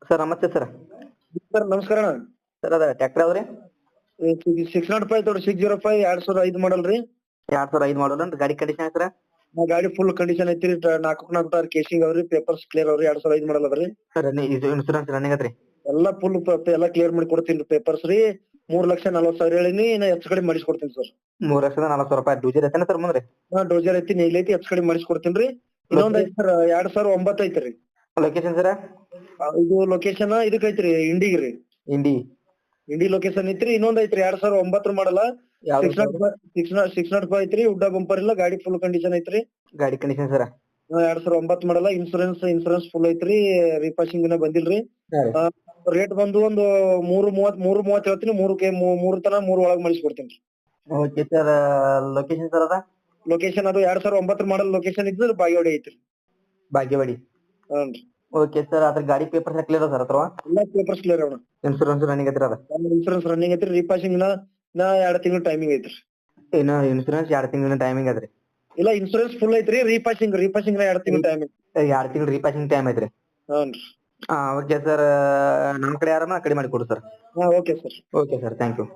Sir ನಮಸ್ತೆ sir. Sir ನಮಸ್ಕಾರ ಅಣ್ಣ. ಸರ್ ಅದ ಟ್ರ್ಯಾಕ್ಟರ್ ಯಾವ್ದ್ರಿ? 605 ತೋರಿ 605 2005 ಮಾಡಲ್ ರೀ. 2005 ಮಾಡಲ್ ಅನ್ರಿ. ಗಾಡಿ ಕಂಡೀಷನ್ ಸರ್? ಆ ಗಾಡಿ ಫುಲ್ ಕಂಡೀಷನ್ ಐತ್ರಿ. 4 ಕೇಸಿಂಗ್ ಅವ್ರಿ, ಪೇಪರ್ಸ್ ಕ್ಲಿಯರ್ ಅವ್ರಿ. 2005 ಮಾಡಲ್ ಅದ್ರಿ. ಇದು ಇನ್ಸೂರೆನ್ಸ್ ರನ್ನಿಂಗ್ ಐತ್ರಿ? ಎಲ್ಲಾ ಫುಲ್ ಎಲ್ಲಾ ಕ್ಲಿಯರ್ ಮಾಡಿ ಕೊಡ್ತೀನಿ ಪೇಪರ್ಸ್ ರೀ. 3,40,000 ಹೇಳಿನಿ, ಇನ್ನ ಹೆಚ್ಚು ಕಡಿಮೆ ಮಾಡಿಸ್ಕೊಡ್ತೀನಿ ಸರ್. 3,40,000 ರೂಪಾಯಿ ಡೂಜರ್ ಐತೇನ ಸರ್ ಮುಂದ್ರಿ? ಡೋಜರ್ ಐತಿ, ನೀಲ್ ಐತಿ, ಹೆಚ್ಚು ಕಡಿಮೆ ಮಾಡಿಸ್ಕೊಡ್ತೀನಿ ರೀ. ಇನ್ನೊಂದ್ ಐತಿ ಸರ್, 2009 ಐತ್ರಿ. Location sir? ಇದು ಲೊಕೇಶನ್ ಇದಕ್ ಐತ್ರಿ, ಇಂಡಿಗ್ ರೀ. ಇಂಡಿ ಲೊಕೇಶನ್ ಐತ್ರಿ. ಇನ್ನೊಂದ್ ಐತ್ರಿ 2009 ಮಾಡಲ್ಲ. 605 ಐತ್ರಿ. ಉಡ್ಡ ಬಂಪರ್ ಇಲ್ಲ, ಗಾಡಿ ಫುಲ್ ಕಂಡೀಷನ್ ಐತ್ರಿ. ಗಾಡಿ ಕಂಡೀಷನ್ ಸರ್? 2009 ಮಾಡಲ್ಲ. ಇನ್ಸೂರೆನ್ಸ್ ಫುಲ್ ಐತ್ರಿ. ರೀಪಾಸಿಂಗ್ ಇನ್ನ ಬಂದಿಲ್ರಿ. ರೇಟ್ ಬಂದು ಒಂದು 330 ಹೇಳ್ತೀನಿ. 3 ತನ 3 ಒಳಗ್ ಮಾಡಿಸ್ಕೊಡ್ತೀನಿ. Okay sir. ಲೊಕೇಶನ್ ಸರ್ ಅದ? ಲೊಕೇಶನ್ ಅದು 2009 ಮಾಡಲ್ ಲೊಕೇಶನ್ ಇದ್ದು ಬಾಗೇವಾಡಿ ಐತ್ರಿ. ಭಾಗ್ಯವಾಡಿ. ಹ್ಞೂ. Okay sir. ಅದ್ರ ಗಾಡಿ ಪೇಪರ್ಸ್ ಕ್ಲಿಯರ್ ಸರ್ ಅಥವಾ? ಎಲ್ಲಾ ಪೇಪರ್ಸ್ ಕ್ಲಿಯರ್ ಅಣ್ಣ. ಇನ್ಸೂರೆನ್ಸ್ ರನ್ನಿಂಗ್ ಐತ್ರಿ ಅದ? ಇನ್ಸೂರೆನ್ಸ್ ರನ್ನಿಂಗ್ ಐತ್ರಿ. ರೀಪಾಸಿಂಗ್ ಇನ್ನ 2 ತಿಂಗಳು ಟೈಮಿಂಗ್ ಐತ್ರಿ. ಇನ್ನು ಇನ್ಸೂರೆನ್ಸ್ 2 ತಿಂಗಳಿನ ಟೈಮಿಂಗ್ ಅದ್ರಿ? ಇಲ್ಲ, ಇನ್ಸೂರೆನ್ಸ್ ಫುಲ್ ಐತ್ರಿ. ರೀಪಾಸಿಂಗ್ 2 ತಿಂಗಳು ಟೈಮಿಂಗ್. 2 ತಿಂಗಳು ರೀಪಾಸಿಂಗ್ ಟೈಮ್ ಐತ್ರಿ? ಹ್ಞೂ. Okay sir. ನಮ್ಮ ಕಡೆ ಯಾರನ್ನ ಕಡಿಮೆ ಮಾಡಿ ಕೊಡು ಸರ್. Okay sir. Okay sir, thank you.